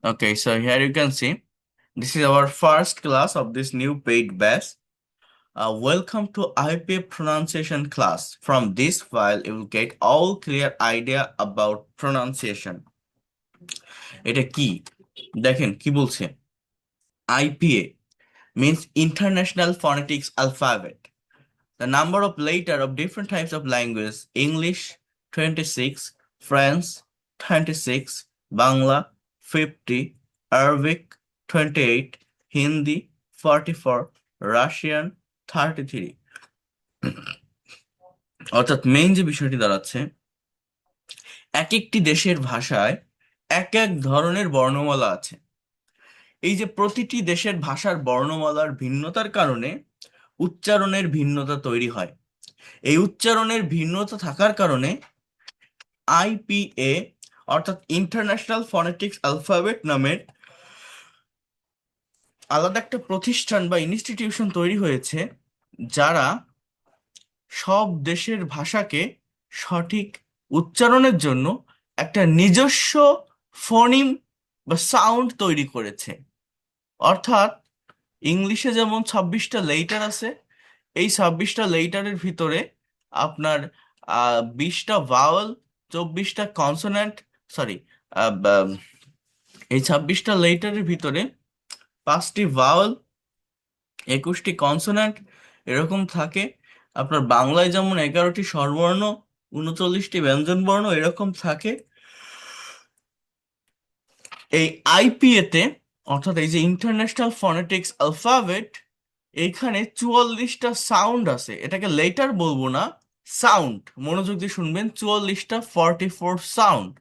Okay, so here you can see this is our first class of this new paid batch. Welcome to IPA pronunciation class. From this file, you will get all clear idea about pronunciation. এটা কি দেখেন কি বলছে IPA means International Phonetics Alphabet. The number of letter of different types of language English 26, French 26, Bangla 50, Arabic 28, Hindi 44, Russian 33. অর্থাৎ main যে বিষয়টি দাঁড়াচ্ছে এক একটি দেশের ভাষায় এক এক ধরনের বর্ণমালা আছে। এই যে প্রতিটি দেশের ভাষার বর্ণমালার ভিন্নতার কারণে উচ্চারণের ভিন্নতা তৈরি হয়। এই উচ্চারণের ভিন্নতা থাকার কারণে আইপিএ অর্থাৎ ইন্টারন্যাশনাল ফনেটিক্স অ্যালফাবেট নামের আলাদা একটা প্রতিষ্ঠান বা ইনস্টিটিউশন তৈরি হয়েছে, যারা সব দেশের ভাষাকে সঠিক উচ্চারণের জন্য একটা নিজস্ব ফনিম বা সাউন্ড তৈরি করেছে। অর্থাৎ ইংলিশে যেমন 26টা লেটার আছে, এই 26টা লেটারের ভিতরে আপনার 20টা ভাওয়েল, 24টা কনসোনেন্ট, সরি, এই 26টা লেটারের ভিতরে 5টি ভাওয়েল, 21টি কনসোনেন্ট এরকম থাকে। আপনার বাংলায় যেমন 11টি স্বরবর্ণ, 39টি ব্যঞ্জনবর্ণ এরকম থাকে। এই আইপিএ তে অর্থাৎ এই যে ইন্টারন্যাশনাল ফনেটিক্স অ্যালফাবেট, এইখানে 44টা সাউন্ড আছে। এটাকে লেটার বলবো না, সাউন্ড। মনোযোগ দিয়ে শুনবেন, 44টা 44 সাউন্ড।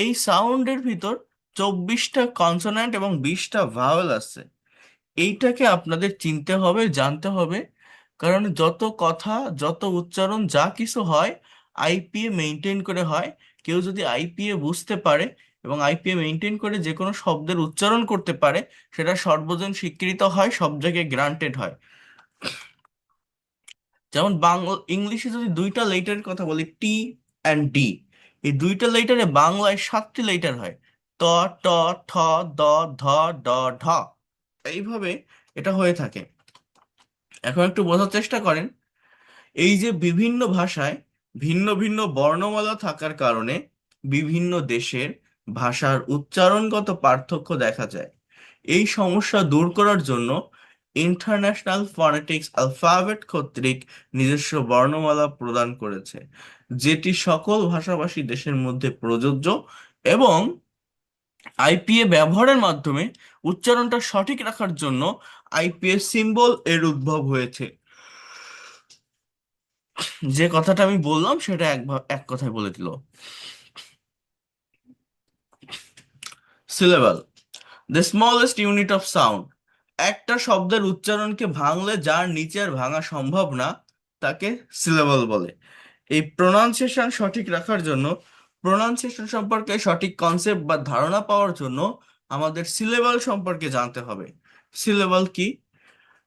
এই সাউন্ডের ভিতর 24টা কনসোন্যান্ট এবং 20টা ভাওয়েল আছে। এইটাকে আপনাদের চিনতে হবে, জানতে হবে, কারণ যত কথা, যত উচ্চারণ, যা কিছু হয় আইপিএ মেনটেন করে হয়। কেউ যদি আইপিএ বুঝতে পারে এবং আইপিএ মেনটেন করে যে কোনো শব্দের উচ্চারণ করতে পারে, সেটা সর্বজন স্বীকৃত হয়, সব জায়গায় গ্রান্টেড হয়। যেমন বাংলা ইংলিশে যদি দুইটা লেটারের কথা বলি, টি অ্যান্ড ডি, এই দুইটা লেটারে বাংলায় 7টি লেটার হয়। ত, ট, ঠ, দ, ধ, ড, ঢ। এইভাবে এটা হয়ে থাকে। এখন একটু বোঝার চেষ্টা করেন, এই যে বিভিন্ন ভাষায় ভিন্ন ভিন্ন বর্ণমালা থাকার কারণে বিভিন্ন দেশের ভাষার উচ্চারণগত পার্থক্য দেখা যায়। এই সমস্যা দূর করার জন্য ইন্টারন্যাশনাল ফনেটিক্স অ্যালফাবেট কর্তৃক নিজস্ব বর্ণমালা প্রদান করেছে, যেটি সকল ভাষাভাষী দেশের মধ্যে প্রযোজ্য। এবং আইপিএ ব্যবহারের মাধ্যমে উচ্চারণটা সঠিক রাখার জন্য আইপিএ সিম্বল এর উদ্ভব হয়েছে। যে কথাটা আমি বললাম সেটা এক কথায় বলে দিল। Syllable, the smallest unit of sound. একটা শব্দের উচ্চারণকে ভাঙলে যার নিচে আর ভাঙা সম্ভব না, তাকে সিলেবাল বলে। এই প্রোনাউন্সিয়েশন সঠিক রাখার জন্য, প্রোনাউন্সিয়েশন সম্পর্কে সঠিক কনসেপ্ট বা ধারণা পাওয়ার জন্য আমাদের সিলেবাল সম্পর্কে জানতে হবে। সিলেবাল কি?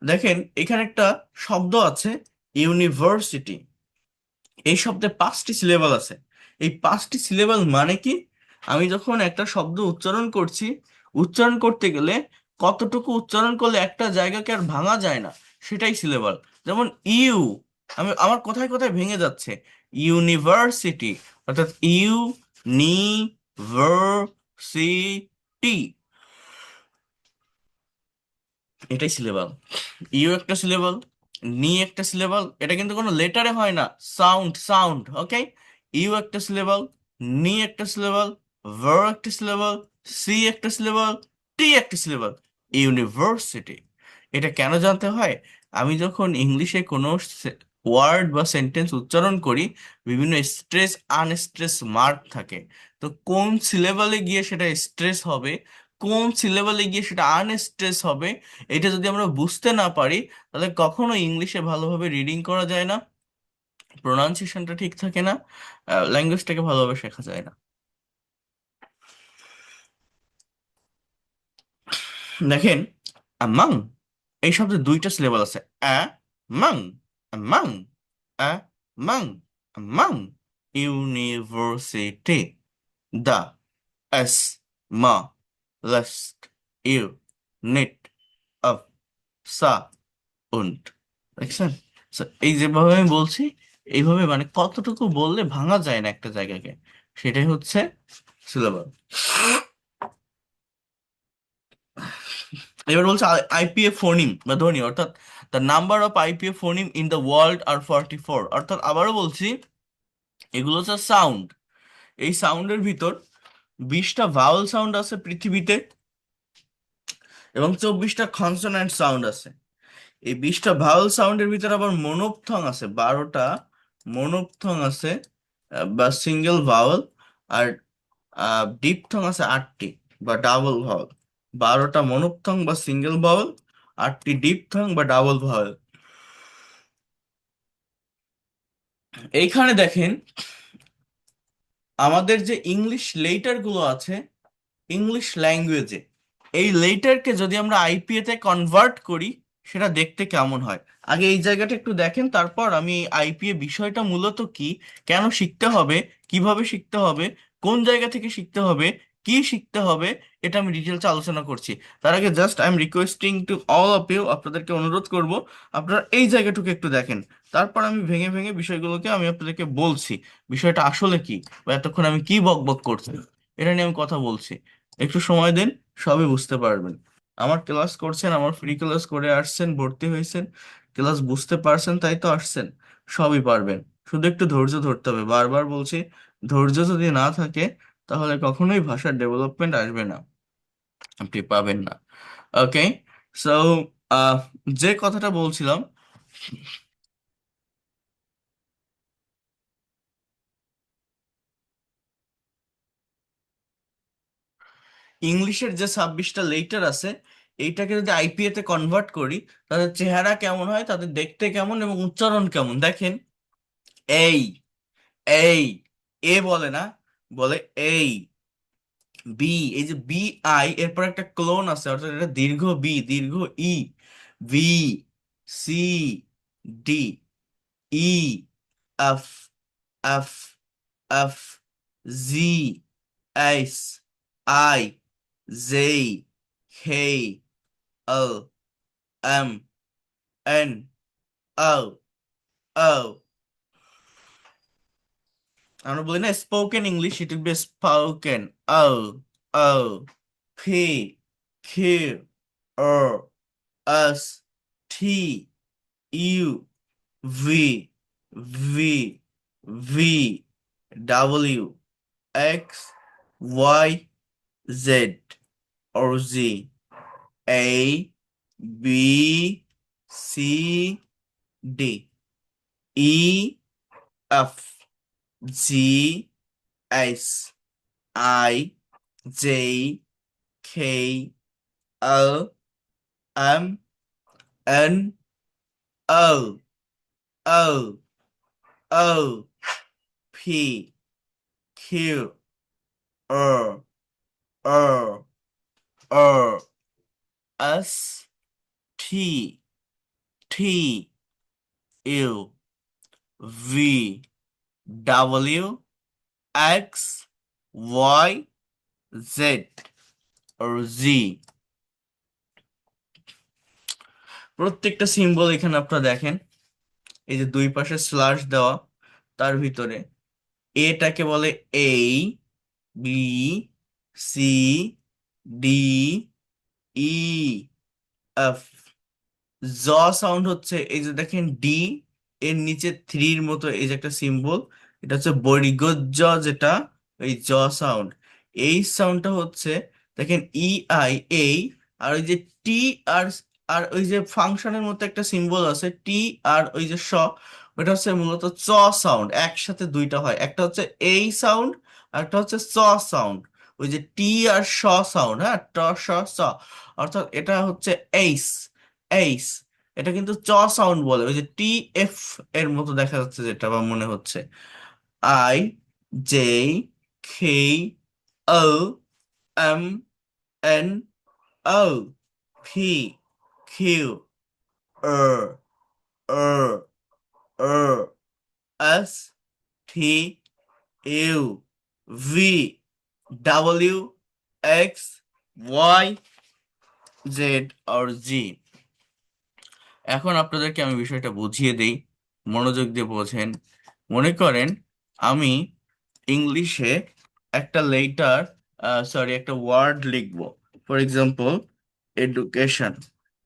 দেখেন এখানে একটা শব্দ আছে, ইউনিভার্সিটি। এই শব্দে 5টি সিলেবাল আছে। এই 5টি সিলেবাল মানে কি? আমি যখন একটা শব্দ উচ্চারণ করছি, উচ্চারণ করতে গেলে কতটুকু উচ্চারণ করলে একটা জায়গাকে আর ভাঙা যায় না, সেটাই সিলেবাল। যেমন ইউ, আমার কোথায় কোথায় ভেঙে যাচ্ছে। ইউনিভার্সিটি, অর্থাৎ ইউ নি ভার সি টি, এটাই সিলেবাল। ইউ একটা সিলেবাল, নি একটা সিলেবাল, এটা কিন্তু কোনো লেটারে হয় না, সাউন্ড সাউন্ড, ওকে। ইউ একটা সিলেবাল, নি একটা সিলেবাল, ভার একটা সিলেবাল, সি একটা সিলেবাল, টি একটা সিলেবাল। ইউনিভার্সিটি। এটা কেন জানতে হয়? আমি যখন ইংলিশে কোনো ওয়ার্ড বা সেন্টেন্স উচ্চারণ করি, বিভিন্ন স্ট্রেস আনস্ট্রেস মার্ক থাকে। তো কোন সিলেবালে গিয়ে সেটা স্ট্রেস হবে, কোন সিলেবালে গিয়ে সেটা আনস্ট্রেস হবে, এটা যদি আমরা বুঝতে না পারি, তাহলে কখনো ইংলিশে ভালোভাবে রিডিং করা যায় না, প্রোনাউন্সিয়েশনটা ঠিক থাকে না, ল্যাঙ্গুয়েজটাকে ভালোভাবে শেখা যায় না। দেখেন, আমাং, এই শব্দের দুইটা সিলেবাল আছে। মাং, মাং, মাং, মাং। ইউনিভার্সিটি, দা, এস, মা, লাস্ট, ইউ, নিট, আপ, সা, উন্ট। দেখছেন? So, এই যেভাবে আমি বলছি, এইভাবে মানে কতটুকু বললে ভাঙা যায় না একটা জায়গাকে, সেটাই হচ্ছে সিলেবাস। এবার বলছে আইপিএ ফোনিম বা ধ্বনি, অর্থাৎ the number of IPA phoneme in the world are 44। অর্থাৎ আবারও বলছি, এগুলো হচ্ছে সাউন্ড। এই সাউন্ডের ভিতর 20টা ভাওয়েল সাউন্ড আছে পৃথিবীতে, এবং 24টা কনসোন্যান্ট সাউন্ড আছে। এই 20টা ভাওয়েল সাউন্ডের ভিতরে আবার মনোপথং আছে 12টা, মনোপথং আছে বা সিঙ্গেল ভাওয়েল। আর ডিপথং আছে 8টি বা ডাবল ভাওয়েল। 12টা মনোপথং বা সিঙ্গেল ভাওয়েল, 8টি ডিপথং বা ডাবল ভাওয়েল। এইখানে দেখেন, আমাদের যে ইংলিশ লেটার গুলো আছে ইংলিশ ল্যাঙ্গুয়েজে, এই লেটারকে যদি আমরা আইপিএ তে কনভার্ট করি, সেটা দেখতে কেমন হয়। আগে এই জায়গাটা একটু দেখেন, তারপর আমি আইপিএ বিষয়টা মূলত কি, কেন শিখতে হবে, কিভাবে শিখতে হবে, কোন জায়গা থেকে শিখতে হবে, কি শিখতে হবে, এটা আমি ডিটেলসে আলোচনা করছি। তার আগে just I am requesting to all of you, আপনাদেরকে অনুরোধ করব, আপনারা এই জায়গাটুকু একটু দেখেন। তারপর আমি ভেঙে ভেঙে বিষয়গুলোকে আমি আপনাদেরকে বলছি, বিষয়টা আসলে কি, বা এতক্ষণ আমি কি বক বক করছি, এটা নিয়ে আমি কথা বলছি। একটু সময় দেন, সবই বুঝতে পারবেন। আমার ক্লাস করছেন, আমার ফ্রি ক্লাস করে আসছেন, ভর্তি হয়েছেন, ক্লাস বুঝতে পারছেন, তাই তো আসছেন। সবই পারবেন, শুধু একটু ধৈর্য ধরতে হবে। বারবার বলছি, ধৈর্য যদি না থাকে, তাহলে কখনোই ভাষার ডেভেলপমেন্ট আসবে না, আপনি পাবেন না। ওকে, সো যে কথাটা বলছিলাম, ইংলিশের যে 26টা লেটার আছে, এইটাকে যদি আইপিএ তে কনভার্ট করি, তাদের চেহারা কেমন হয়, তাদের দেখতে কেমন এবং উচ্চারণ কেমন দেখেন। এই, এই, এ বলে না, বলে এই। বি, এই যে বি আই, এরপর একটা ক্লোন আছে, অর্থাৎ এটা দীর্ঘ বি, দীর্ঘ E. V, C, D, E, F, F, F, G, H, I, J, K, L, M, N, O, O. আমরা বলি না spoken English, it will be spoken. O, O, P, Q, R, S, T, U, V, V, V, W, X, Y, Z, or Z, A, B, C, D, E, F, G, H, I, J, K, L, M, N, O, O, O, P, Q, R, R, R, S, T, T, U, V, W, X, Y, Z, or Z। প্রত্যেকটা symbol এখানে আপনারা দেখেন, এই যে দুই পাশে slash দেওয়া, তার ভিতরে এটাকে বলে এই, B, C, D, E, F. জ সাউন্ড হচ্ছে এই যে দেখেন ডি, এর নিচে থ্রির মতো এই যে একটা সিম্বল, এটা হচ্ছে বর্গজ, যেটা এই জ সাউন্ড। এই সাউন্ডটা হচ্ছে দেখেন ই, আই, এই। আর ওই যে টি, আর আর ওই যে ফাংশনের মতো একটা সিম্বল আছে টি, আর ওই যে স, ওটা হচ্ছে মূলত চ সাউন্ড। একসাথে দুইটা হয়, একটা হচ্ছে এই সাউন্ড, আর একটা হচ্ছে চ সাউন্ড। ওই যে টি আর স সাউন্ড, হ্যাঁ, ট, স, স, অর্থাৎ এটা হচ্ছে এইস, এইস। এটা কিন্তু চ সাউন্ড বলে, ওই যে টি এফ এর মতো দেখা যাচ্ছে যেটা, বা মনে হচ্ছে। I, J, K, O, M, N, O, P, Q, R, R, R, S, T, U, V, W, X, Y, Z আর জি। এখন আপনাদেরকে আমি বিষয়টা বুঝিয়ে দেই, মনোযোগ দিয়ে বোঝেন। মনে করেন আমি ইংলিশে একটা লেটার, সরি একটা ওয়ার্ড লিখবো। For example education.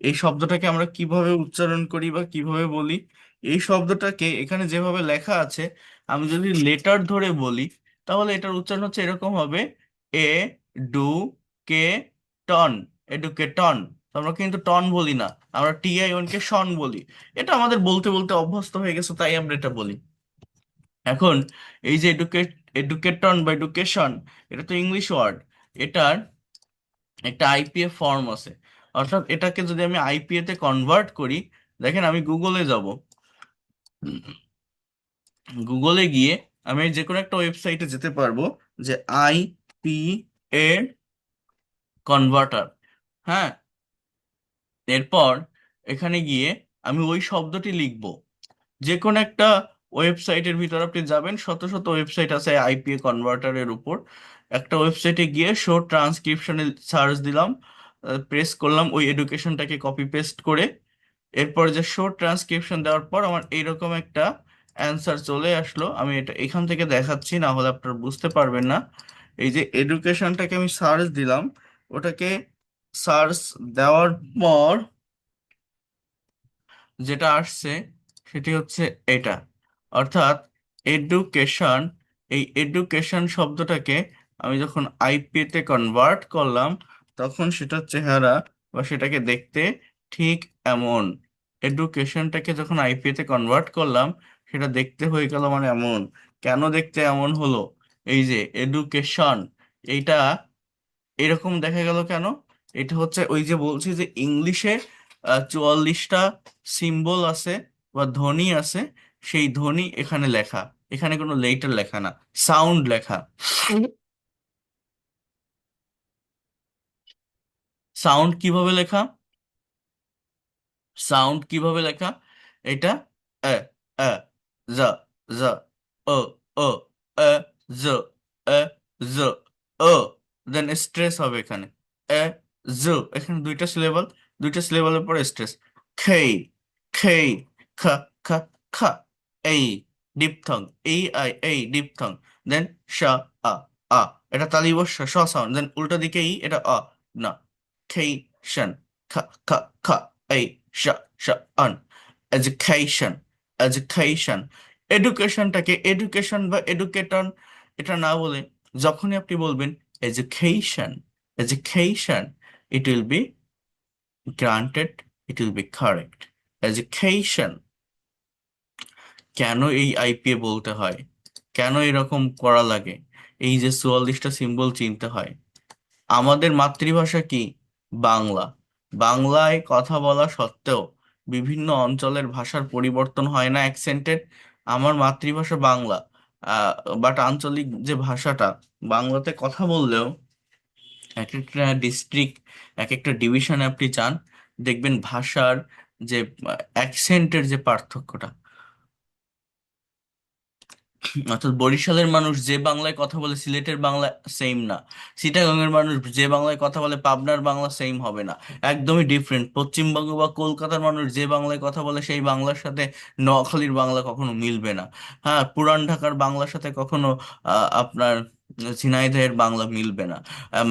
এই শব্দটাকে আমরা কিভাবে উচ্চারণ করি বা কিভাবে বলি? এই শব্দটাকে এখানে যেভাবে লেখা আছে, আমি যদি লেটার ধরে বলি, তাহলে এটার উচ্চারণ হচ্ছে এরকম হবে: এ ডু কে টন, এডুকেটন। আমরা কিন্তু টন বলি না, আমরা টিআইওন কে শন বলি। এটা আমাদের বলতে বলতে অভ্যস্ত হয়ে গেছে, তাই আমরা এটা বলি। এখন এই যে এডুকেটন বা এডুকেশন, এটা তো ইংলিশ ওয়ার্ড। এটার একটা আইপিএ ফর্ম আছে। অর্থাৎ এটাকে যদি আমি আইপিএ তে কনভার্ট করি, দেখেন আমি গুগলে যাব। গুগলে গিয়ে আমি যে কোনো একটা ওয়েবসাইটে যেতে পারবো, যে আইপিএ কনভার্টার। হ্যাঁ, এরপর এখানে গিয়ে আমি ওই শব্দটি লিখবো। যে কোনো একটা ওয়েবসাইটের ভিতর আপনি যাবেন, শত শত ওয়েবসাইট আছে আইপিএ কনভার্টারের উপর। একটা ওয়েবসাইটে গিয়ে শো ট্রান্সক্রিপশনে সার্চ দিলাম, প্রেস করলাম ওই এডুকেশনটাকে কপি পেস্ট করে। এরপর যে শো ট্রান্সক্রিপশন দেওয়ার পর আমার এইরকম একটা অ্যান্সার চলে আসলো। আমি এটা এখান থেকে দেখাচ্ছি, না হলে আপনারা বুঝতে পারবেন না। এই যে এডুকেশনটাকে আমি সার্চ দিলাম, ওটাকে সার্চ দেওয়ার পর যেটা আসছে সেটি হচ্ছে এটা। অর্থাৎ এডুকেশন, এই এডুকেশন শব্দটাকে আমি যখন আইপি তে কনভার্ট করলাম, তখন সেটার চেহারা বা সেটাকে দেখতে ঠিক এমন। এডুকেশনটাকে যখন আইপি তে কনভার্ট করলাম, সেটা দেখতে হয়ে গেল মানে এমন। কেন দেখতে এমন হলো? এই যে এডুকেশন, এইটা এরকম দেখা গেল কেন? এটা হচ্ছে ওই যে বলছি যে ইংলিশে 44টা সিম্বল আছে বা ধ্বনি আছে। সেই ধ্বনি এখানে লেখা, এখানে কোনো লেটার লেখা না, সাউন্ড লেখা। সাউন্ড কিভাবে লেখা? সাউন্ড কিভাবে লেখা? এটা এ, এ, জ, জ, ও, ও, এ, জ, এ, জ, ও। দেন স্ট্রেস হবে এখানে, এ, জ। এখানে দুইটা সিলেবল, দুইটা সিলেবলের পরে স্ট্রেস। খেই, খেই, খ, খ, খ। এই ডিপথং, এই আই, এই ডিপথং। দেন শ, আ, আ। এটা তালিবস্য স সাউন্ড, দেন উল্টা দিকে ই, এটা অ। না, খেই, শন, খ, খ, খ। এই শ, শ, অন। Education, education. এডুকেশনটাকে এডুকেশন বা এডুকেটন এটা না বলে যখনই আপনি বলবেন education, education, it will be granted, it will be correct. Education. কেন এই আইপিএ বলতে হয়? কেন এরকম করা লাগে? এই যে 44টা সিম্বল চিনতে হয়। আমাদের মাতৃভাষা কি? বাংলা। বাংলায় কথা বলা সত্ত্বেও বিভিন্ন অঞ্চলের ভাষার পরিবর্তন হয় না অ্যাকসেন্টের। আমার মাতৃভাষা বাংলা, বাট আঞ্চলিক যে ভাষাটা, বাংলাতে কথা বললেও এক একটা ডিস্ট্রিক্ট, এক একটা ডিভিশনে আপনি যান, দেখবেন ভাষার যে অ্যাকসেন্টের যে পার্থক্যটা। অর্থাৎ বরিশালের মানুষ যে বাংলায় কথা বলে সিলেটের বাংলা সেম না। চিটাগাংয়ের মানুষ যে বাংলায় কথা বলে পাবনার বাংলা সেম হবে না। একদমই ডিফারেন্ট। পশ্চিমবঙ্গ বা কলকাতার মানুষ যে বাংলায় কথা বলে সেই বাংলার সাথে নোয়াখালীর বাংলা কখনো মিলবে না। হ্যাঁ, পুরান ঢাকার বাংলার সাথে কখনো আপনার ঝিনাইদহের বাংলা মিলবে না।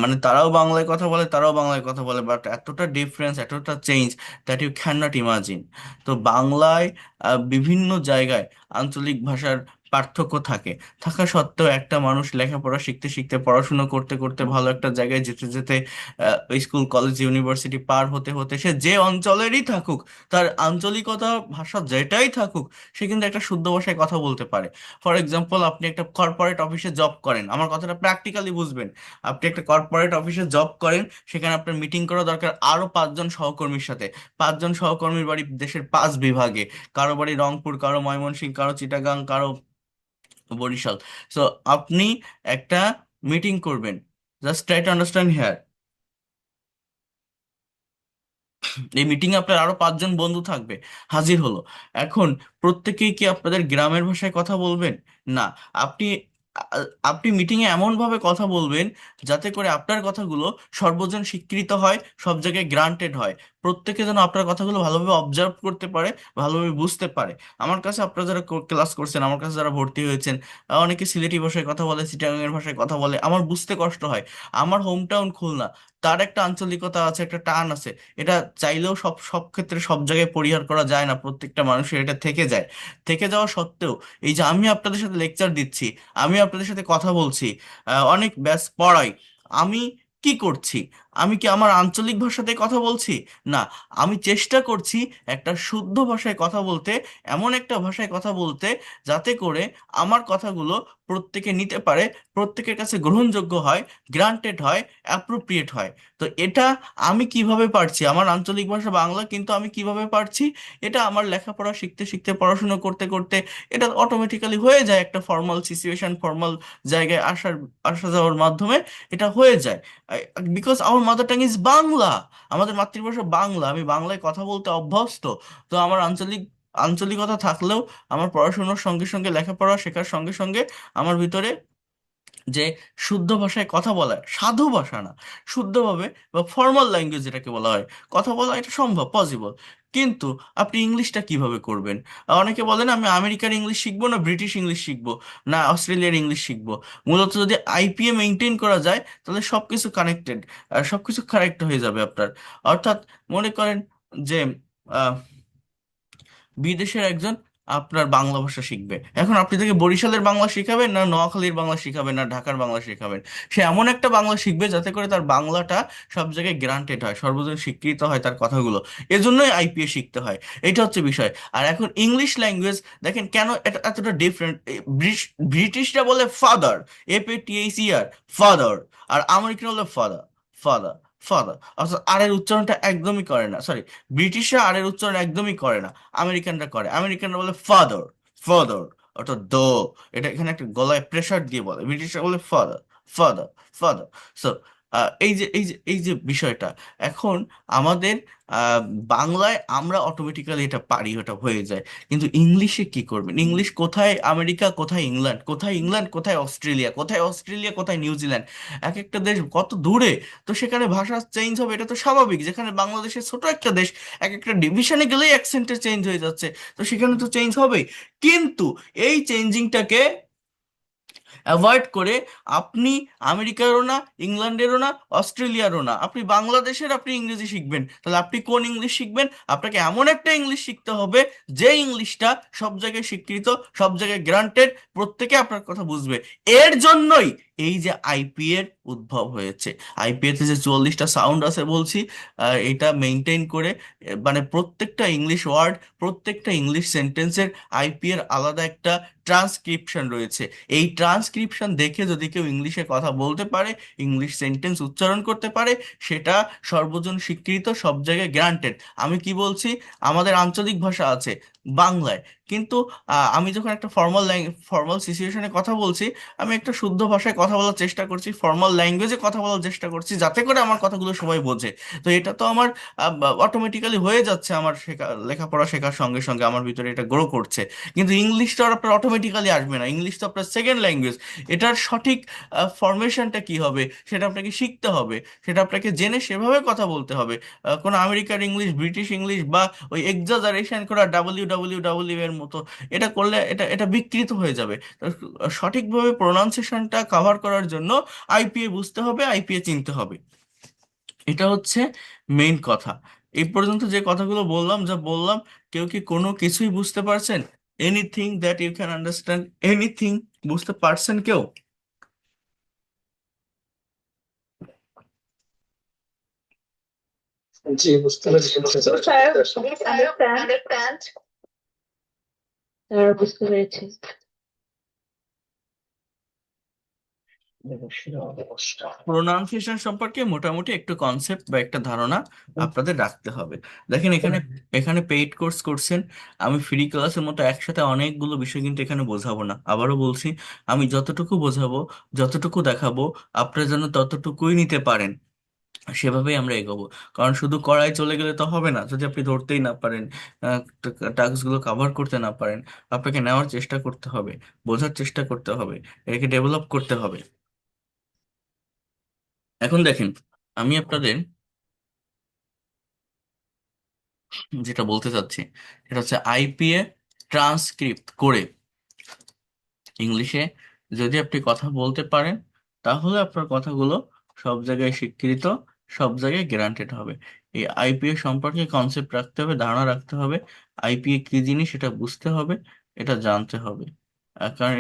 মানে তারাও বাংলায় কথা বলে, তারাও বাংলায় কথা বলে, বাট এতটা ডিফারেন্স, এতটা change, that you can not imagine. তো বাংলায় বিভিন্ন জায়গায় আঞ্চলিক ভাষার পার্থক্য থাকে। থাকা সত্ত্বেও একটা মানুষ লেখাপড়া শিখতে শিখতে, পড়াশোনা করতে করতে, ভালো একটা জায়গায় যেতে যেতে, স্কুল কলেজ ইউনিভার্সিটি পার হতে হতে, সে যে অঞ্চলেরই থাকুক, তার আঞ্চলিকতা ভাষা যেটাই থাকুক, সে কিন্তু একটা শুদ্ধ ভাষায় কথা বলতে পারে। ফর এক্সাম্পল, আপনি একটা কর্পোরেট অফিসে জব করেন, আমার কথাটা প্র্যাকটিক্যালি বুঝবেন। আপনি একটা কর্পোরেট অফিসে জব করেন, সেখানে আপনার মিটিং করা দরকার আরো 5জন সহকর্মীর সাথে। 5জন সহকর্মীর বাড়ি দেশের 5 বিভাগে। কারো বাড়ি রংপুর, কারো ময়মনসিংহ, কারো চিটাগাং, কারো বরিশাল। সো আপনি একটা মিটিং করবেন, just try to understand here. এই মিটিং এ আপনার আরো 5জন বন্ধু থাকবে, হাজির হলো। এখন প্রত্যেকেই কি আপনাদের গ্রামের ভাষায় কথা বলবেন? না। আপনি আপনি মিটিং এ এমন ভাবে কথা বলবেন যাতে করে আপনার কথাগুলো সর্বজন স্বীকৃত হয়, সব জায়গায় গ্রান্টেড হয়, প্রত্যেকে যেন আপনার কথাগুলো ভালোভাবে অবজার্ভ করতে পারে, ভালোভাবে বুঝতে পারে। আমার কাছে আপনারা যারা ক্লাস করছেন, আমার কাছে যারা ভর্তি হয়েছেন, অনেকে সিলেটি ভাষায় কথা বলে, চিটাগাং এর ভাষায় কথা বলে, আমার বুঝতে কষ্ট হয়। আমার হোম টাউন খুলনা, তার একটা আঞ্চলিকতা আছে, একটা টান আছে। এটা চাইলেও সব সব ক্ষেত্রে সব জায়গায় পরিহার করা যায় না, প্রত্যেকটা মানুষের এটা থেকে যায়। থেকে যাওয়া সত্ত্বেও এই যে আমি আপনাদের সাথে লেকচার দিচ্ছি, আমি আপনাদের সাথে কথা বলছি, অনেক ব্যাস পড়াই, আমি কি করছি? আমি কি আমার আঞ্চলিক ভাষাতে কথা বলছি? না, আমি চেষ্টা করছি একটা শুদ্ধ ভাষায় কথা বলতে, এমন একটা ভাষায় কথা বলতে যাতে করে আমার কথাগুলো প্রত্যেকে নিতে পারে, প্রত্যেকের কাছে গ্রহণযোগ্য হয়, গ্রান্টেড হয়, অ্যাপ্রোপ্রিয়েট হয়। তো এটা আমি কিভাবে পারছি, আমার আঞ্চলিক ভাষা বাংলা, কিন্তু আমি কিভাবে পারছি? এটা আমার লেখাপড়া শিখতে শিখতে, পড়াশোনা করতে করতে এটা অটোমেটিক্যালি হয়ে যায়, একটা ফর্মাল সিচুয়েশন, ফর্মাল জায়গায় আসা যাওয়ার মাধ্যমে এটা হয়ে যায়। Because our mother tongue is Bangla, আমাদের মাতৃভাষা বাংলা, আমি বাংলায় কথা বলতে অভ্যস্ত। তো আমার আঞ্চলিকতা থাকলেও আমার পড়াশোনার সঙ্গে সঙ্গে, লেখাপড়া শেখার সঙ্গে সঙ্গে আমার ভিতরে যে শুদ্ধ ভাষায় কথা বলা, সাধু ভাষা না, শুদ্ধভাবে বা ফর্মাল ল্যাঙ্গুয়েজ যেটাকে বলা হয়, কথা বলা, এটা সম্ভব, পসিবল। কিন্তু আপনি ইংলিশটা কিভাবে করবেন? অনেকে বলেন আমি আমেরিকার ইংলিশ শিখবো, না ব্রিটিশ ইংলিশ শিখবো, না অস্ট্রেলিয়ার ইংলিশ শিখবো। মূলত যদি আইপিএ মেনটেন করা যায় তাহলে সবকিছু কানেক্টেড, সবকিছু কারেক্ট হয়ে যাবে আপনার। অর্থাৎ মনে করেন যে বিদেশের একজন আপনার বাংলা ভাষা শিখবে, এখন আপনি তাকে বরিশালের বাংলা শিখাবেন, না নোয়াখালীর বাংলা শিখাবেন, না ঢাকার বাংলা শিখাবেন? সে এমন একটা বাংলা শিখবে যাতে করে তার বাংলাটা সব জায়গায় গ্রান্টেড হয়, সর্বজন স্বীকৃত হয় তার কথাগুলো। এজন্যই আইপিএ শিখতে হয়। এটা হচ্ছে বিষয়। আর এখন ইংলিশ ল্যাঙ্গুয়েজ দেখেন কেন এটা এতটা ডিফারেন্ট। ব্রিটিশরা বলে ফাদার, FATHER, ফাদার। আর আমেরিকান বলে ফাদার, ফাদার, ফাদার। অর্থাৎ আর এর উচ্চারণটা একদমই করে না, সরি, ব্রিটিশরা আর এর উচ্চারণ একদমই করে না, আমেরিকানরা করে। আমেরিকানরা বলে ফাদার, ফাদার, অর্থাৎ এটা এখানে একটা গলায় প্রেসার দিয়ে বলে, ব্রিটিশরা বলে ফাদার, ফাদার, ফাদার। সো এই যে বিষয়টা, এখন আমাদের আহ, বাংলায় আমরা অটোমেটিক্যালি এটা পারি, ওটা হয়ে যায়। কিন্তু ইংলিশে কি করবেন? ইংলিশ কোথায় আমেরিকা, কোথায় ইংল্যান্ড, কোথায় ইংল্যান্ড, কোথায় অস্ট্রেলিয়া, কোথায় অস্ট্রেলিয়া, কোথায় নিউজিল্যান্ড, এক একটা দেশ কত দূরে। তো সেখানে ভাষা চেঞ্জ হবে, এটা তো স্বাভাবিক। যেখানে বাংলাদেশের ছোট একটা দেশ, এক একটা ডিভিশনে গেলেই অ্যাকসেন্টের চেঞ্জ হয়ে যাচ্ছে, তো সেখানে তো চেঞ্জ হবেই। কিন্তু এই চেঞ্জিংটাকে অ্যাভয়েড করে আপনি আমেরিকারও না, ইংল্যান্ডেরও না, অস্ট্রেলিয়ারও না, আপনি বাংলাদেশের আপনি ইংরেজি শিখবেন, তাহলে আপনি কোন ইংলিশ শিখবেন? আপনাকে এমন একটা ইংলিশ শিখতে হবে যে ইংলিশটা সব জায়গায় স্বীকৃত, সব জায়গায় গ্রান্টেড, প্রত্যেকে আপনার কথা বুঝবে। এর জন্যই এই যে আইপি এর উদ্ভব হয়েছে। আইপিএ তে যে 44টা সাউন্ড আছে বলছি, এটা মেনটেন করে, মানে প্রত্যেকটা ইংলিশ ওয়ার্ড, প্রত্যেকটা ইংলিশ সেন্টেন্সের আইপি এর আলাদা একটা ট্রান্সক্রিপশন রয়েছে। এই ট্রান্সক্রিপশন দেখে যদি কেউ ইংলিশে কথা বলতে পারে, ইংলিশ সেন্টেন্স উচ্চারণ করতে পারে, সেটা সর্বজন স্বীকৃত, সব জায়গায় গ্রান্টেড। আমি কি বলছি? আমাদের আঞ্চলিক ভাষা আছে বাংলায়, কিন্তু আমি যখন একটা ফর্মাল সিচুয়েশনে কথা বলছি, আমি একটা শুদ্ধ ভাষায় কথা বলার চেষ্টা করছি, ফর্মাল ল্যাঙ্গুয়েজে কথা বলার চেষ্টা করছি, যাতে করে আমার কথাগুলো সবাই বোঝে। তো এটা তো আমার অটোমেটিক্যালি হয়ে যাচ্ছে, আমার লেখাপড়া শেখার সঙ্গে সঙ্গে আমার ভিতরে এটা গ্রো করছে। কিন্তু ইংলিশ তো আর আপনার অটোমেটিক্যালি আসবে না, ইংলিশ তো আপনার সেকেন্ড ল্যাঙ্গুয়েজ। এটার সঠিক ফরমেশনটা কি হবে সেটা আপনাকে শিখতে হবে, সেটা আপনাকে জেনে সেভাবে কথা বলতে হবে। কোনো আমেরিকার ইংলিশ, ব্রিটিশ ইংলিশ, বা ওই এক্সাজারেশন করা WWW এর মতো এটা করলে এটা এটা বিকৃত হয়ে যাবে। তো সঠিকভাবে প্রোনাউন্সিয়েশনটা কভার করার জন্য আইপিএ বুঝতে হবে, আইপিএ চিনতে হবে। এটা হচ্ছে মেইন কথা। এই পর্যন্ত যে কথাগুলো বললাম, যা বললাম, কেউ কি কোনো কিছুই বুঝতে পারছেন? Anything that you can understand, anything? বুঝতে পারছেন কেউ? জি, বুঝতে পেরেছি স্যার। Understand. স্যার বুঝতে পেরেছি। প্রোনাউন্সিয়েশন সম্পর্কে মোটামুটি একটু কনসেপ্ট বা একটা ধারণা আপনাদের রাখতে হবে। দেখেন এখানে এখানে পেইড কোর্স করছেন, আমি ফ্রি ক্লাসের মতো একসাথে অনেকগুলো বিষয় কিন্তু এখানে বোঝাবো না। আবারও বলছি, আমি যতটুকু বোঝাবো, যতটুকু দেখাবো, আপনারা যেন ততটুকুই নিতে পারেন। সেভাবেই আমরা এগোবো। কারণ শুধু কড়াই চলে গেলে তো হবে না, যদি আপনি ধরতেই না পারেন, টাস্কগুলো কাভার করতে না পারেন। আপনাকে নেওয়ার চেষ্টা করতে হবে, বোঝার চেষ্টা করতে হবে, এটাকে ডেভেলপ করতে হবে। এখন দেখেন, আমি আপনাদের যেটা বলতে চাচ্ছি সেটা হচ্ছে আইপিএ ট্রান্সক্রিপ্ট করে ইংলিশে যদি আপনি কথা বলতে পারেন, তাহলে আপনার কথাগুলো সব জায়গায় স্বীকৃত, সব জায়গায় গ্যারান্টেড হবে। এই আইপিএ সম্পর্কে কনসেপ্ট রাখতে হবে, ধারণা রাখতে হবে। আইপিএ কি জিনিস এটা বুঝতে হবে, এটা জানতে হবে। কারণ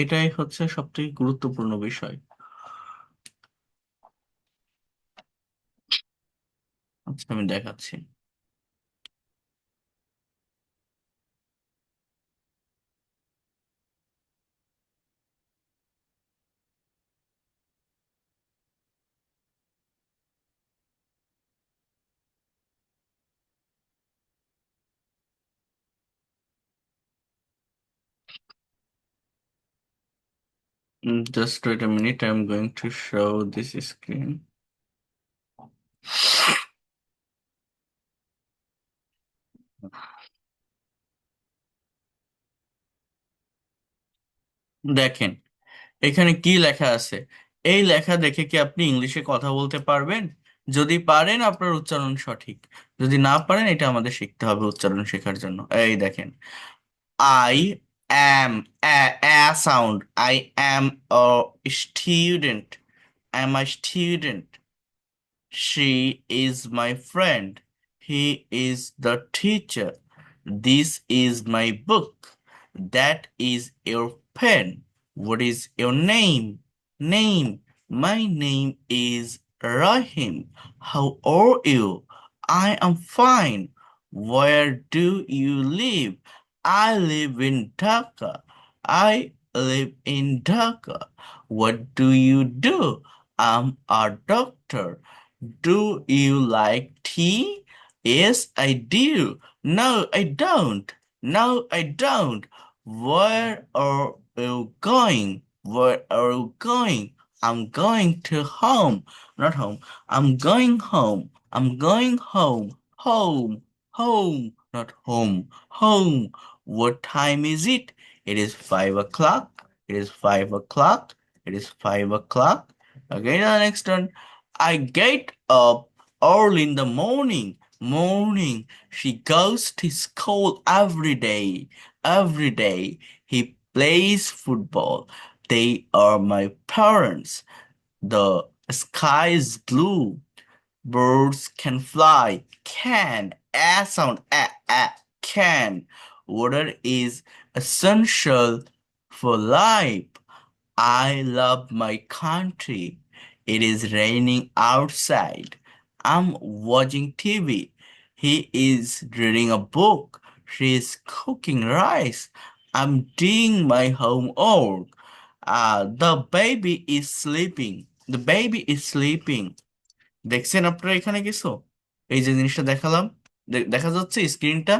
এটাই হচ্ছে সব থেকে গুরুত্বপূর্ণ বিষয়। আচ্ছা, আমি দেখাচ্ছি। Just wait a minute, I'm going to show this screen. দেখেন এখানে কি লেখা আছে। এই লেখা দেখে কি আপনি ইংলিশে কথা বলতে পারবেন? যদি পারেন আপনার উচ্চারণ সঠিক, যদি না পারেন এটা আমাদের শিখতে হবে উচ্চারণ শেখার জন্য। এই দেখেন, I am, sound, I am a student, I am a student. She is my friend. He is the teacher. This is my book. That is your pen. What is your name? Name. My name is Rahim. How are you? I am fine. Where do you live? I live in Dhaka. I live in Dhaka. What do you do? I'm a doctor. Do you like tea? Yes, I do. No, I don't. No, I don't. Where are you going? Where are you going? I'm going to home. Not home. I'm going home. I'm going home. Home. Home. Not home. Home. What time is it? It is 5 o'clock. It is 5 o'clock. It is 5 o'clock. Okay, the next one. I get up early in the morning. Morning. She goes to school every day. Every day. He plays football. They are my parents. The sky is blue. Birds can fly. Can. A sound. Can. Water is essential for life. I love my country. It is raining outside. I'm watching TV. He is reading a book. She is cooking rice. I'm doing my homework. The baby is sleeping. The baby is sleeping. দেখছেন আপনারা এখানে কিছু? এই যে জিনিসটা দেখালাম, দেখা যাচ্ছে স্ক্রিনটা?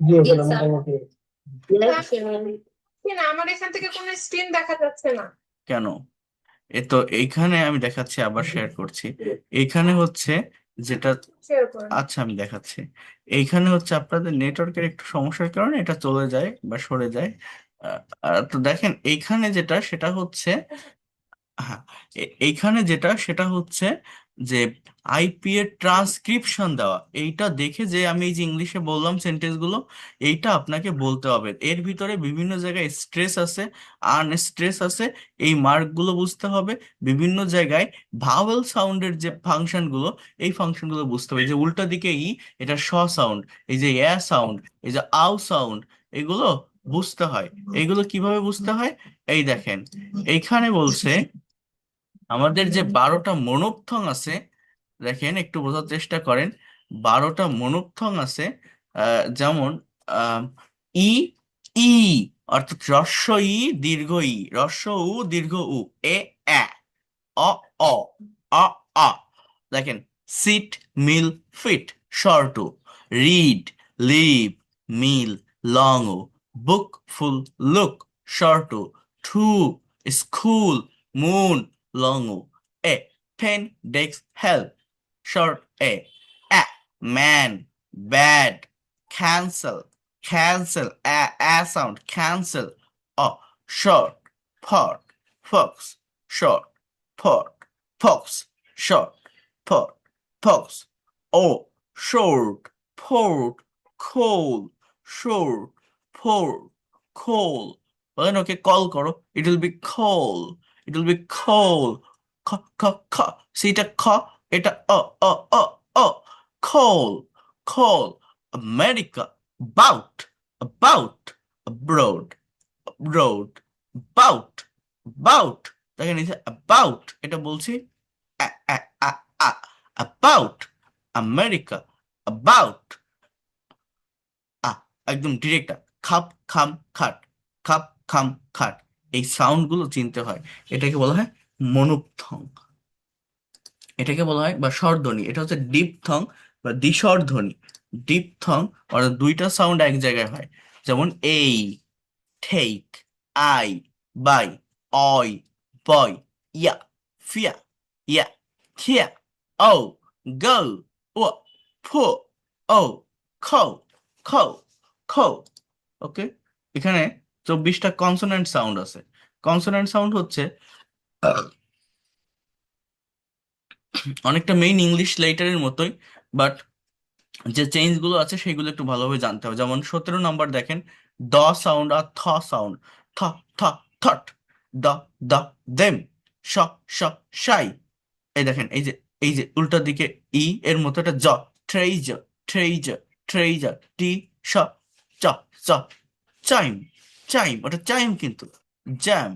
জি Yes, ওখানে sir. মোটামুটি Yes, না, আমার এখান থেকে কোনো স্ক্রিন দেখা যাচ্ছে না। কেন? তো এইখানে আমি দেখাচ্ছি, আবার শেয়ার করছি। এইখানে হচ্ছে যেটা, শেয়ার করেন। আচ্ছা আমি দেখাচ্ছি। এইখানে হচ্ছে আপনাদের নেটওয়ার্কের একটু সমস্যার কারণে এটা চলে যায় বা সরে যায়। তো দেখেন এইখানে যেটা সেটা হচ্ছে, হ্যাঁ, এইখানে যেটা সেটা হচ্ছে যে আইপি এর ট্রান্সক্রিপশন দেওয়া। এইটা দেখে যে আমি এই যে ইংলিশে বললাম সেন্টেন্স গুলো, এইটা আপনাকে বলতে হবে। এর ভিতরে বিভিন্ন জায়গায় স্ট্রেস আছে, আনস্ট্রেস আছে, এই মার্ক গুলো বুঝতে হবে। বিভিন্ন জায়গায় ভাওয়েল সাউন্ডের যে ফাংশন গুলো, এই ফাংশন গুলো বুঝতে হবে। এই যে উল্টা দিকে এটা স সাউন্ড, এই যে সাউন্ড, এই যে আউ সাউন্ড, এগুলো বুঝতে হয়। এইগুলো কিভাবে বুঝতে হয়? এই দেখেন, এইখানে বলছে আমাদের যে 12টা মনোপথং আছে, দেখেন একটু বোঝার চেষ্টা করেন। 12টা মনোপথং আছে, যেমন আহ, ই, ই অর্থাৎ হ্রস্ব ই দীর্ঘ ই, হ্রস্ব উ দীর্ঘ উ, এ, আ, অ, অ, আ, আ। দেখেন, sit, mill, fit, short u, read, leave, meal, long u, book, full, look, short u, two, school, moon, long u, A. Pen, desk, help. Short A. Man, bad, cancel, cancel, a sound, cancel. Oh, short, pot, fox, short, pot, fox, short, pot, fox. Oh, short, port, cold, short, port, cold. বলেন ওকে call করো, it will be cold, it will be cold. খ খ খ, see এটা খ, এটা অ, cold, cold. America, bout, about, abroad, abroad, bout, bout. দেখেন এই যে about এটা বলছি a, a, a, a, about America, about একদম ডিরেক্ট খাপ খাম খাট, খাপ খাম খাট, এই সাউন্ড গুলো চিনতে হয়। এটাকে বলা হয় মনুপথং, এটাকে বলা হয় বা স্বরধ্বনি। এটা হচ্ছে ডিপথং বা দ্বিস্বরধ্বনি। ডিপথং অর্থাৎ দুইটা সাউন্ড এক জায়গায় হয়, যেমন এই, ঠেক, আই, বাই, অয়, বয়, ইয়া, ফিয়া, ইয়া, খিয়া, ও, গো, ও, ফো, ও, খৌ, খৌ, খৌ। ওকে, এখানে 24টা কনসোনেন্ট সাউন্ড আছে। কনসোনেন্ট সাউন্ড হচ্ছে অনেকটা মেইন ইংলিশ লেটারের মতোই, বাট যে চেঞ্জ গুলো আছে সেগুলো একটু ভালোভাবে জানতে হবে। যেমন 17 নম্বর দেখেন, দ সাউন্ড আর থ সাউন্ড। থ, থ, থট। দ, দ, দেম। স, স, সাই। এই দেখেন এই যে উল্টা দিকে ই এর মতো একটা জ, ট্রেইজার, ট্রেইজার, ট্রেইজার। টি, স, চ, চ, চাইম, চাইম, ওটা চাইম কিন্তু। জ্যাম,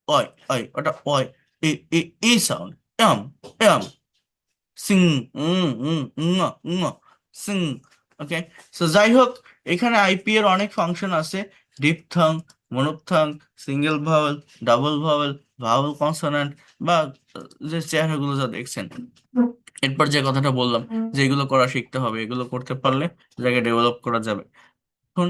অয়, অয়, ওটা অয়। ই, ই, ই sound, M, M. Sing, sing. Okay, so যাই হোক, এখানে আইপি এর অনেক ফাংশন আছে। Diphthong, monophthong, single vowel, double vowel, vowel consonant, বা যে চেহারাগুলো যা দেখছেন। এরপর যে কথাটা বললাম যে এগুলো করা শিখতে হবে, এগুলো করতে পারলে এটাকে ডেভেলপ করা যাবে। এখন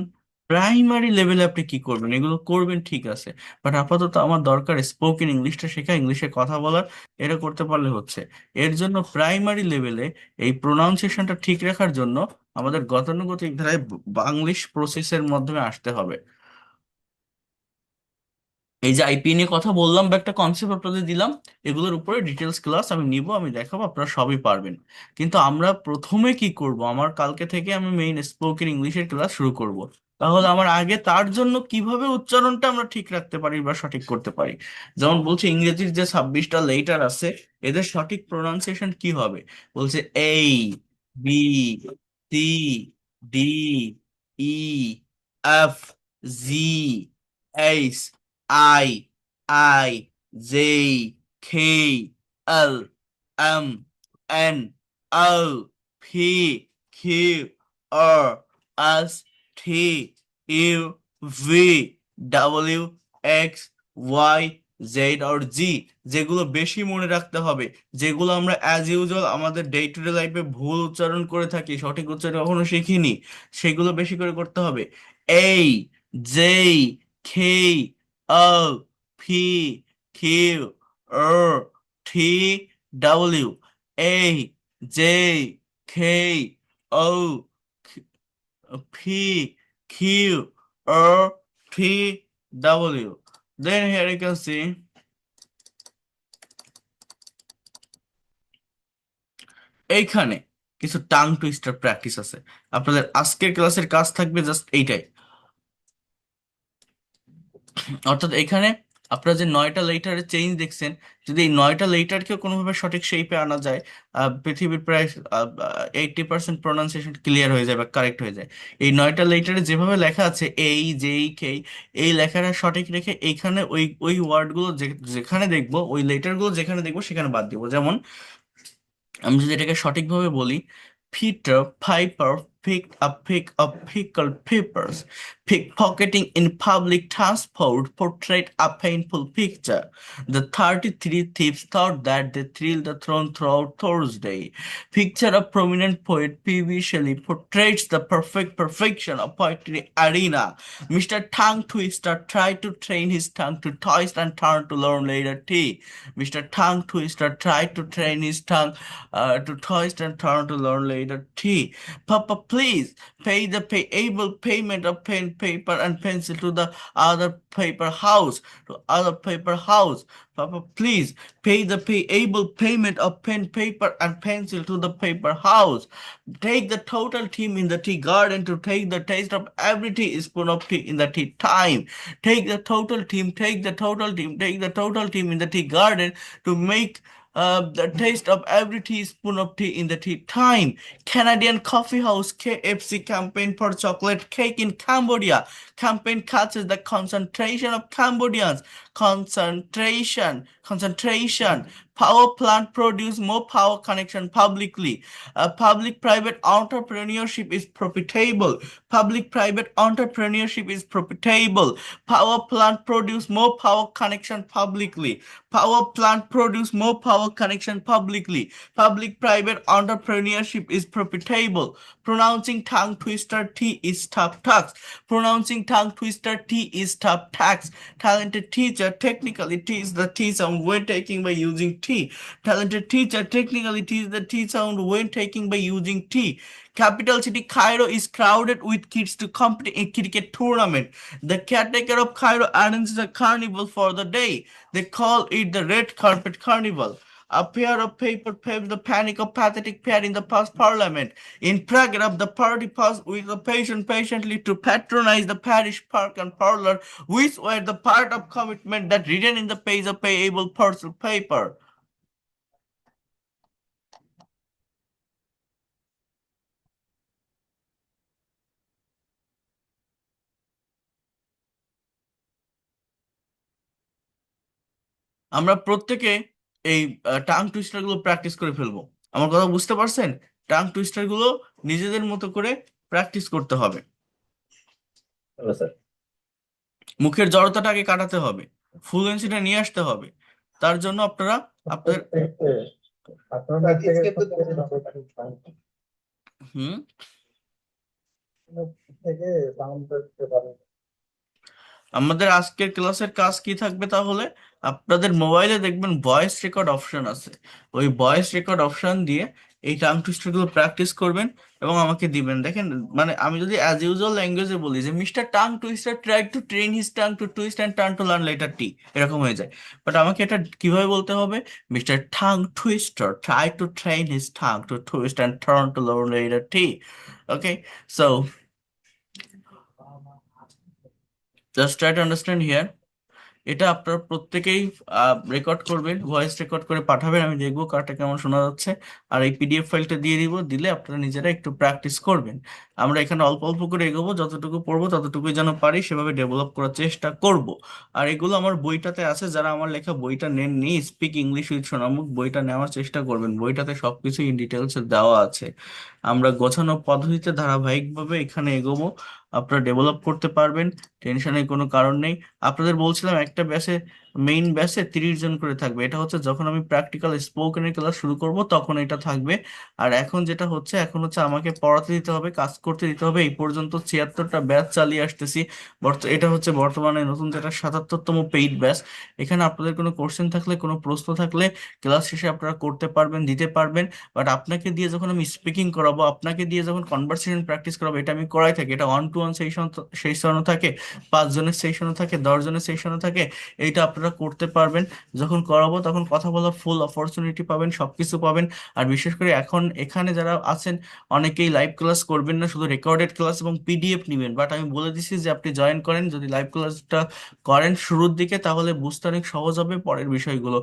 প্রাইমারি লেভেলে আপনি কি করবেন, এগুলো করবেন ঠিক আছে, বাট আপাতত আমার দরকার স্পোকেন ইংলিশটা শেখা, ইংলিশে কথা বলার। এটা করতে পারলে হচ্ছে। এর জন্য প্রাইমারি লেভেলে এই প্রোনাউন্সিয়েশনটা ঠিক রাখার জন্য আমাদের গতানুগতিক ধারায় বাংলিশ প্রসেসের মাধ্যমে আসতে হবে। এই যে আইপি নিয়ে কথা বললাম বা একটা কনসেপ্ট আপনাদের দিলাম, এগুলোর উপরে ডিটেলস ক্লাস আমি নিব, আমি দেখাবো, আপনারা সবই পারবেন। কিন্তু আমরা প্রথমে কি করব, আমার কালকে থেকে আমি মেইন স্পোকেন ইংলিশের ক্লাস শুরু করব। তাহলে আমার আগে তার জন্য কিভাবে উচ্চারণটা আমরা ঠিক রাখতে পারি বা সঠিক করতে পারি। যেমন বলছে ইংরেজির যে 26টা লেটার আছে, এদের সঠিক প্রোনাউন্সিয়েশন কি হবে। বলছে এই, B, C, D, E, F, G, H, I, J, K, L, M, N, O, P, Q, R, S, T, U, V, W, X, Y, Z আর জি। যেগুলো বেশি মনে রাখতে হবে, যেগুলো আমরা অ্যাজ ইউজুয়াল আমাদের ডে টু ডে লাইফে ভুল উচ্চারণ করে থাকি, সঠিক উচ্চারণ কখনো শিখিনি, সেগুলো বেশি করে করতে হবে। এই, J, K, O, P, Q, R, T, W, A, J, K, O, P, Q, R, T, W. Then here you can see এইখানে কিছু টাং টুইস্টার প্র্যাকটিস আছে। আপনাদের আজকের ক্লাসের কাজ থাকবে জাস্ট এইটাই। অর্থাৎ এখানে আপনারা যে 9টা লেটারের চেঞ্জ দেখছেন, যদি এই 9টা লেটারকে কোনোভাবে সঠিক শেপে আনা যায়, পৃথিবীর প্রায় 80% প্রোনাউন্সিয়েশন ক্লিয়ার হয়ে যায় বা কারেক্ট হয়ে যায়। এই 9টা লেটারে যেভাবে লেখা আছে এই, যেই, কে, এই লেখাটা সঠিক রেখে এইখানে ওই ওই ওয়ার্ডগুলো যেখানে দেখবো, ওই লেটারগুলো যেখানে দেখবো সেখানে বাদ দিব। যেমন আমি যদি এটাকে সঠিকভাবে বলি, Peter, piper, picked a pick of pickled peppers. Pickpocketing in public transport portrayed a painful picture. The 33 thieves thought that they thrilled the throne throughout Thursday. Picture of prominent poet P.B. Shelley portrays the perfect perfection of poetry arena. Mr. Tongue Twister tried to train his tongue to twist and turn to learn later T. Mr. Tongue Twister tried to train his tongue to twist and turn to learn later T. Papa, please pay the payable payment of pen, paper, and pencil to the other paper house. To other paper house. Papa, please pay the payable payment of pen, paper, and pencil to the paper house. Take the total team in the tea garden to take the taste of every teaspoon of tea in the tea time. Take the total team, take the total team, take the total team in the tea garden to make the taste of every teaspoon of tea in the tea time. Canadian Coffee House KFC campaign for chocolate cake in Cambodia. Campaign catches the concentration of Cambodians. Concentration. Power plant produce more power connection publicly. Public-private entrepreneurship is profitable. Public-private entrepreneurship is profitable. Power plant produce more power connection publicly. Power plant produce more power connection publicly. Public-private entrepreneurship is profitable. Pronouncing tongue twister T is tough tax. Pronouncing tongue twister T is tough tax. Talented teacher technically teaches the T sound when taking by using T. Talented teacher technically teaches the T sound when taking by using T. Capital city Cairo is crowded with kids to compete in cricket tournament. The caretaker of Cairo arranges a carnival for the day. They call it the Red Carpet Carnival. A pair of paper paves the panic of pathetic pair in the past parliament. In Prague, the party paused with a patient patiently to patronize the parish park and parlor, which were the part of commitment that written in the page of payable parcel paper. আমরা প্রত্যেকে এই tongue twister গুলো practice করে ফেলবো। আমার কথা বুঝতে পারছেন? টাং টুইস্টার গুলো নিজেদের মতো করে প্র্যাকটিস করতে হবে। Hello sir. মুখের জড়তাটাকে কাটাতে হবে, ফ্লুয়েন্সিটা নিয়ে আসতে হবে। তার জন্য আপনারা আপনাদের আপনারা থেকে হুম থেকে সাউন্ড করতে পারেন। আমাদের আজকের ক্লাসের কাজ কি থাকবে তাহলে? আপনাদের মোবাইলে দেখবেন ভয়েস রেকর্ড অপশন আছে। ওই ভয়েস রেকর্ড অপশন দিয়ে এই টাং টুইস্টার গুলো প্র্যাকটিস করবেন এবং আমাকে দিবেন। দেখেন, মানে আমি যদি অ্যাজ ইউজুয়াল ল্যাঙ্গুয়েজে বলি যে mister tongue twister try to train his tongue to twist and turn to learn letter T, এরকম হয়ে যায়। বাট আমাকে এটা কিভাবে বলতে হবে? Mister tongue twister try to train his tongue to twist and turn to learn letter T. Okay, so just try to understand here. এটা আপনারা প্রত্যেকেই রেকর্ড করবেন, ভয়েস রেকর্ড করে পাঠাবেন, আমি দেখবো কারটা কেমন শোনা যাচ্ছে। আর এই পিডিএফ ফাইলটা দিয়ে দিব, দিলে আপনারা নিজেরা একটু প্র্যাকটিস করবেন। আমরা এখানে অল্প অল্প করে এগোবো, যতটুকু পড়বো ততটুকুই যেন পারি সেভাবে ডেভেলপ করার চেষ্টা করব। আর এগুলো আমার বইটাতে আছে, যারা আমার লেখা বইটা নেননি, স্পিক ইংলিশ উইথ সোনামুখ, বইটা নেওয়ার চেষ্টা করবেন। বইটাতে সবকিছু ইন ডিটেলস দেওয়া আছে। আমরা গোছানো পদ্ধতিতে ধারাবাহিকভাবে এখানে এগোবো, আপনারা ডেভেলপ করতে পারবেন, টেনশনের কোনো কারণ নেই। আপনাদের বলছিলাম একটা ব্যাচে, মেইন ব্যাচে 30 জন করে থাকবে। এটা হচ্ছে যখন আমি প্র্যাকটিক্যাল স্পোকেনের ক্লাস শুরু করব তখন এটা থাকবে। আর এখন যেটা হচ্ছে, এখন হচ্ছে আমাকে পড়াতে দিতে হবে, কাজ করতে দিতে হবে। এই পর্যন্ত 76টা ব্যাচ চালিয়ে আসতেছি। এটা হচ্ছে বর্তমানে নতুন যেটা 77তম পেইড ব্যাচ। এখানে আপনাদের কোনো কোশ্চেন থাকলে, কোনো প্রশ্ন থাকলে ক্লাস শেষে আপনারা করতে পারবেন, দিতে পারবেন। বাট আপনাকে দিয়ে যখন আমি স্পিকিং করাবো, আপনাকে দিয়ে যখন কনভারসেশন প্র্যাকটিস করাবো, এটা আমি করাই থাকি। এটা 1-to-1 সেশনও থাকে, 5 জনের সেশনও থাকে, 10 জনের সেশনও থাকে। এইটা আপনারা করতে পারবেন। যখন করাবো তখন কথা বলার ফুল অপরচুনিটি পাবেন, সবকিছু পাবেন। আর বিশেষ করে এখন এখানে যারা আছেন, অনেকেই লাইভ ক্লাস করবেন না, শুধু রেকর্ডেড ক্লাস এবং পিডিএফ নেবেন। বাট আমি বলে দিচ্ছি যে আপনি জয়েন করেন, যদি লাইভ ক্লাসটা করেন শুরুর দিকে, তাহলে বুঝতে অনেক সহজ হবে, পরের বিষয়গুলো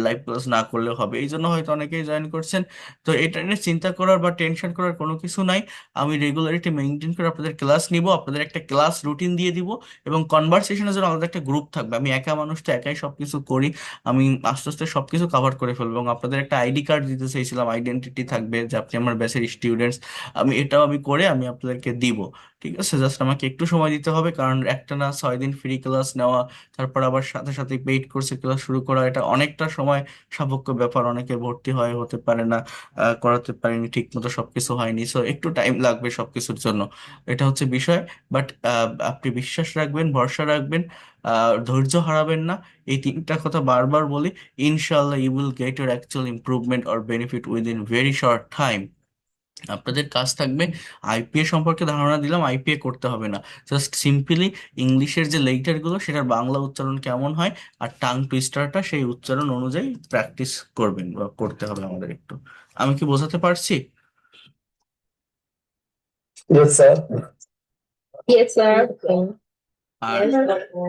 লাইভ ক্লাস না করলেও হবে। এই জন্য হয়তো অনেকেই জয়েন করছেন। তো এটা নিয়ে চিন্তা করার বা টেনশন করার কোনো কিছু নাই। আমি রেগুলারিটি মেনটেন করে আপনাদের ক্লাস নিব, আপনাদের একটা ক্লাস রুটিন দিয়ে দিব, এবং কনভারসেশনের জন্য আলাদা একটা গ্রুপ থাকবে। আমি একা মানুষ তো একাই সবকিছু করি, আমি আস্তে আস্তে সবকিছু কভার করে ফেলবো। এবং আপনাদের একটা আইডি কার্ড দিতে চাইছিলাম, আইডেন্টিটি থাকবে যে আপনি আমার ব্যাচের স্টুডেন্টস, এটাও আমি করে আমি আপনাদেরকে দিব। ঠিক আছে, জাস্ট আমাকে একটু সময় দিতে হবে, কারণ একটা না 6 দিন ফ্রি ক্লাস নেওয়া, তারপর আবার সাথে সাথে পেইড কোর্সে ক্লাস শুরু করা, এটা অনেকটা সময় সাপেক্ষ ব্যাপার। অনেকে ভর্তি হয়, হতে পারে না, করাতে পারিনি ঠিক মতো, সবকিছু হয়নি, সো একটু টাইম লাগবে সবকিছুর জন্য। এটা হচ্ছে বিষয়। বাট আপনি বিশ্বাস রাখবেন, ভরসা রাখবেন, ধৈর্য হারাবেন না। এই 3টা কথা বারবার বলি। ইনশাল্লাহ you will get your actual improvement or benefit within very short time. আপনাদের কাজ থাকবে, আইপিএ সম্পর্কে ধারণা দিলাম, আইপিএ করতে হবে না, জাস্ট সিম্পলি ইংলিশের যে লেটারগুলো সেটার বাংলা উচ্চারণ কেমন হয় আর টাং টুইস্টারটা সেই উচ্চারণ অনুযায়ী প্র্যাকটিস করবেন বা করতে হবে আমাদের একটু। আমি কি বোঝাতে পারছি? Yes, sir. Yes, sir. আর Yes, sir.